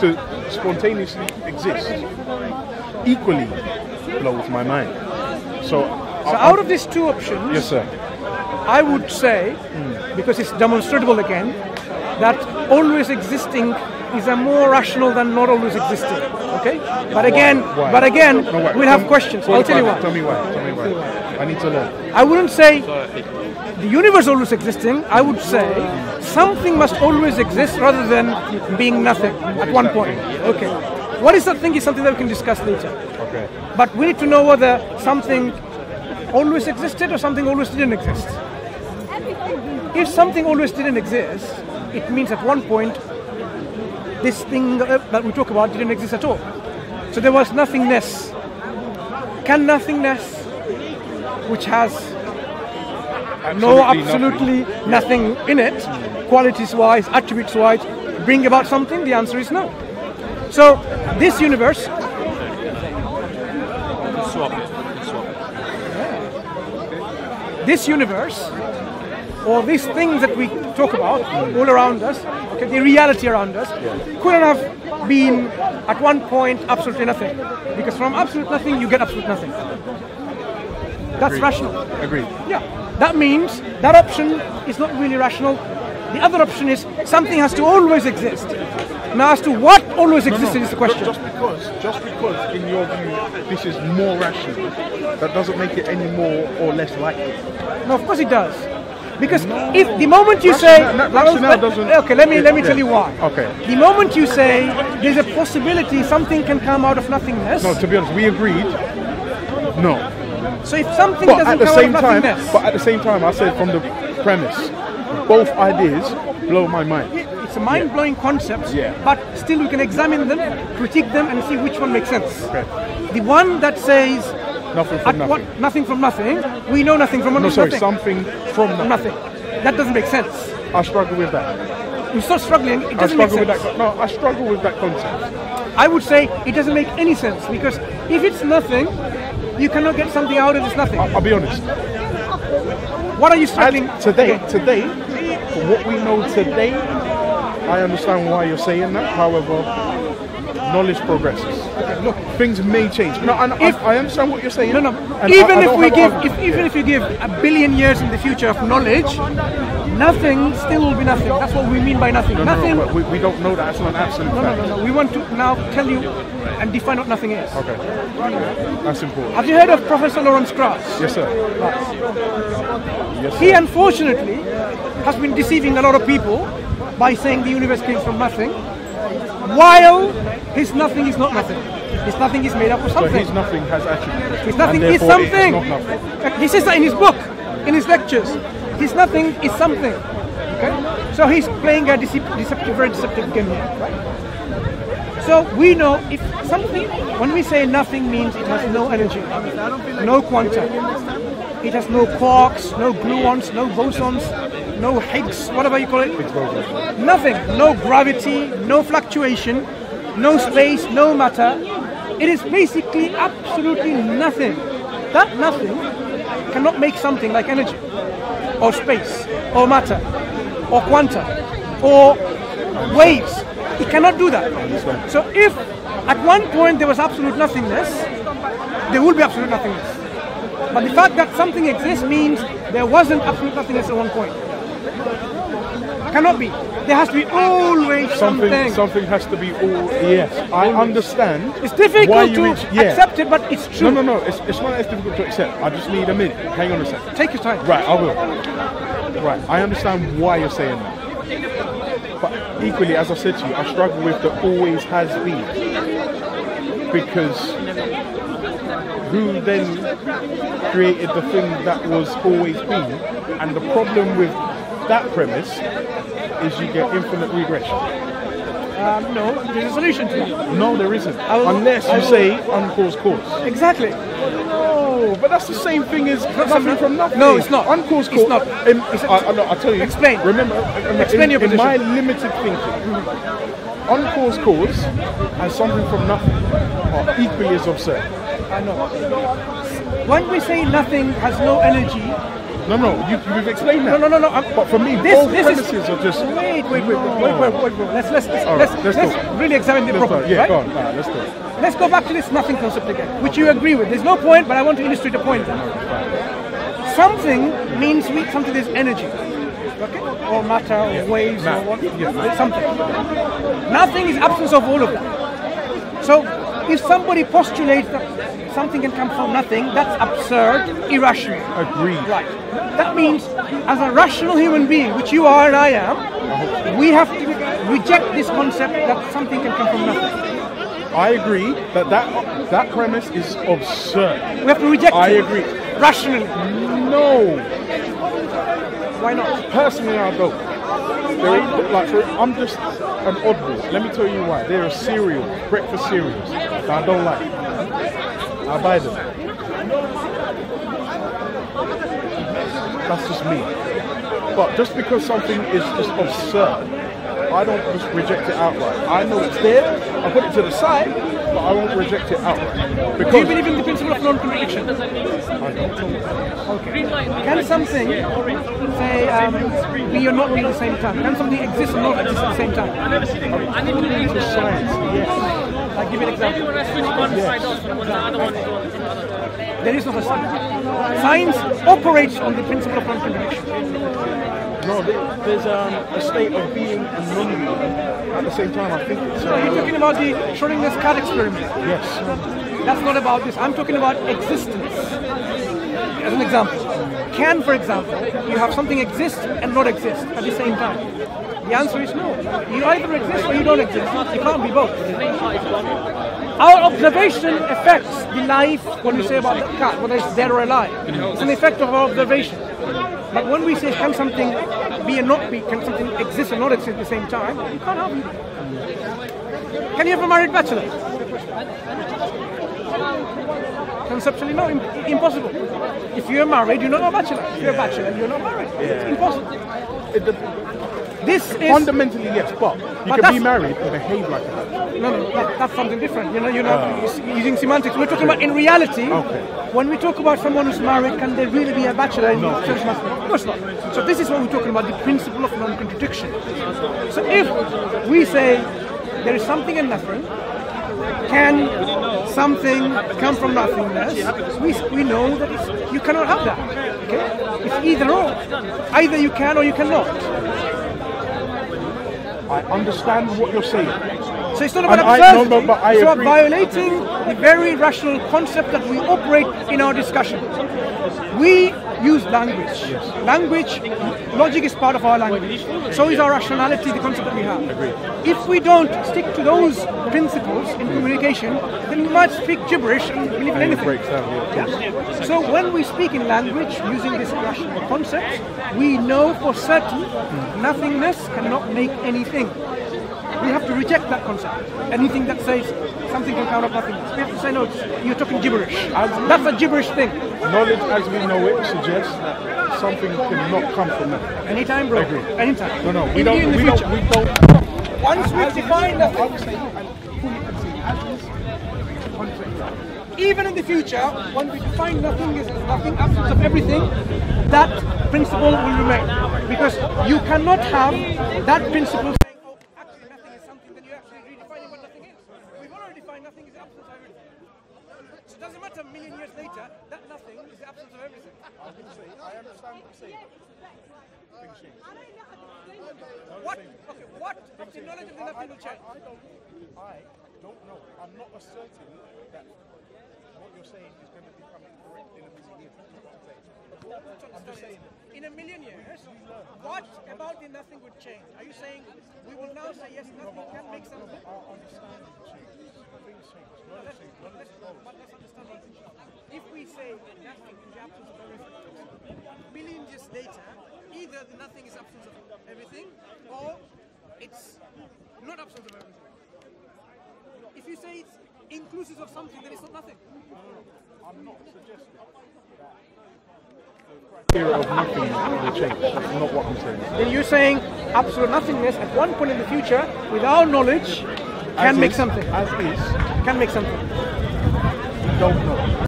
to spontaneously exist equally blows my mind. So out of these two options, yes, sir. I would say, because it's demonstrable again, that always existing is a more rational than not always existing. Okay? But again, Why? we'll have questions. I'll tell you why. Tell me why. I need to learn. I wouldn't say the universe always existing. I would say something must always exist rather than being nothing at one point. Okay. What is that thing is something that we can discuss later. Okay. But we need to know whether something always existed or something always didn't exist. If something always didn't exist, it means at one point this thing that we talk about didn't exist at all. So there was nothingness. Can nothingness, which has absolutely nothing in it, qualities-wise, attributes-wise, bring about something? The answer is no. So this universe, or these things that we talk about all around us, okay, the reality around us, couldn't have been at one point absolutely nothing. Because from absolute nothing, you get absolute nothing. That's rational. Agreed. Yeah. That means that option is not really rational. The other option is something has to always exist. Now, as to what always existed is the question. Just because, in your view, this is more rational, that doesn't make it any more or less likely. No, of course it does. Because if the moment you say, okay, let me tell you why. Okay. The moment you say there's a possibility something can come out of nothingness. No, to be honest, we agreed. No. So if something doesn't come out of nothingness. But at the same time, I said from the premise, both ideas blow my mind. It's a mind-blowing concept, but still we can examine them, critique them, and see which one makes sense. Okay. The one that says nothing from nothing. We know nothing from nothing. Something from nothing. That doesn't make sense. I struggle with that. You're so struggling, it doesn't make sense. I struggle with that concept. I would say it doesn't make any sense, because if it's nothing, you cannot get something out of this nothing. I'll be honest. What are you struggling? Today, for what we know today, I understand why you're saying that. However, knowledge progresses. Okay, look, things may change. No, I understand what you're saying. No. Even if you give a billion years in the future of knowledge, nothing still will be nothing. That's what we mean by nothing. Nothing. But we don't know that. It's not an absolute fact. No. We want to now tell you and define what nothing is. Okay. That's important. Have you heard of Professor Lawrence Krauss? Yes, sir. Yes, sir. He unfortunately has been deceiving a lot of people by saying the universe came from nothing, while his nothing is not nothing. His nothing is made up of something. So his nothing has attributes. His nothing is something. It is not nothing. He says that in his book, in his lectures. His nothing is something. Okay? So he's playing a very deceptive game here. Right? So we know if something, when we say nothing, means it has no energy, no quanta. It has no quarks, no gluons, no bosons, no Higgs, whatever you call it. Nothing. No gravity, no fluctuation, no space, no matter. It is basically absolutely nothing. That nothing cannot make something like energy, or space, or matter, or quanta, or waves. It cannot do that. So if at one point there was absolute nothingness, there will be absolute nothingness. But the fact that something exists means there wasn't absolute nothingness at one point. Cannot be. There has to be always something. Something has to be all. Yes, I understand. It's difficult to accept it, but it's true. No. It's not as difficult to accept. I just need a minute. Hang on a second. Take your time. Right, I will. Right, I understand why you're saying that. But equally, as I said to you, I struggle with the always has been. Because who then created the thing that was always been? And the problem with that premise is you get infinite regression. No, there's a solution to that. No, there isn't. Unless you say uncaused cause. Exactly. No, but that's the same thing as nothing from nothing. No, it's not. Uncaused cause. It's not. I'll tell you. Explain. Remember, explain your position. In my limited thinking, uncaused cause and something from nothing are equally as absurd. I know. When we say nothing has no energy, No, you've explained that. No. But for me, both premises are just... Wait. Let's go. really examine the problem. Yeah, right? go on. All right, let's go. Let's go back to this nothing concept again, which you agree with. There's no point, but I want to illustrate a point. Something means something there's energy, okay? Or matter, or waves, or what? Something. Nothing is absence of all of that. So, if somebody postulates that something can come from nothing, that's absurd, irrational. Agreed. Right. That means, as a rational human being, which you are and I am, we have to reject this concept that something can come from nothing. I agree that premise is absurd. We have to reject it. I agree. Rationally. No. Why not? Personally, I don't. I'm just an oddball. Let me tell you why. There are breakfast cereals that I don't like. I buy them. That's just me. But just because something is just absurd, I don't just reject it outright. I know it's there, I put it to the side, but I won't reject it outright. Because do you believe in the principle of non-contradiction? I don't. Okay. Can something, say, be or not be at the same time? Can something exist or not exist at the same time? According to science, yes. I'll give you an example. There is no such thing. Science operates on the principle of non-contradiction. No, there's a state of being and non-being at the same time. I think it's... You're talking about the Schrodinger's cat experiment. Yes. That's not about this. I'm talking about existence. As an example. Can, for example, you have something exist and not exist at the same time? The answer is no. You either exist or you don't exist. You can't be both. Our observation affects the life, when we say about the cat, whether it's dead or alive. It's an effect of our observation. But when we say, can something be and not be, can something exist and not exist at the same time, you can't have it. Can you have a married bachelor? Conceptually, no, impossible. If you're married, you're not a bachelor. If you're a bachelor, you're not married. It's impossible. This is fundamentally yes, but you can be married and behave like a bachelor. No, that's something different. You're not using semantics. We're talking about in reality. Okay. When we talk about someone who's married, can they really be a bachelor? No, of course not. So this is what we're talking about, the principle of non-contradiction. So if we say there is something and nothing, can something come from nothingness? We know that you cannot have that. Okay? It's either or. Either you can or you cannot. I understand what you're saying. So it's not about absurdity. It's about violating the very rational concept that we operate in our discussion. We use language. Yes. Language, logic is part of our language. So is our rationality, the concept that we have. Agreed. If we don't stick to those principles in communication, then we might speak gibberish and believe in anything. Breaks down, yeah. So when we speak in language using this rational concept, we know for certain nothingness cannot make anything. We have to reject that concept. Anything that says something can count up nothingness. We have to say, no, you're talking gibberish. That's a gibberish thing. Knowledge as we know it suggests that something cannot come from nothing. Anytime, bro. I agree. Anytime. No, we don't. Once we define nothing, even in the future, when we define nothing as nothing, absence of everything, that principle will remain. Because you cannot have that principle saying, oh, actually nothing is something, then you're actually redefining what nothing is. We've already defined nothing is the absence of everything. So it doesn't matter a million years later, that nothing is the absence of everything. I understand what you're saying. What of the knowledge of the nothing will change? I don't know. I'm not asserting that what you're saying is going to become correct in a million years. I'm just saying. In a million years, what about the nothing would change? Are you saying we will now say yes, nothing can make something? Our understanding changes. Things change. Let's understand one thing. If we say nothing in the absence of everything, million years later, either the nothing is absence of everything, or it's not absence of everything. If you say it's inclusive of something, then it's not nothing. No. I'm not suggesting that the criteria of nothing will change. That's not what I'm saying. Then you're saying absolute nothingness at one point in the future, without knowledge, can make something. As is. Can make something. We don't know.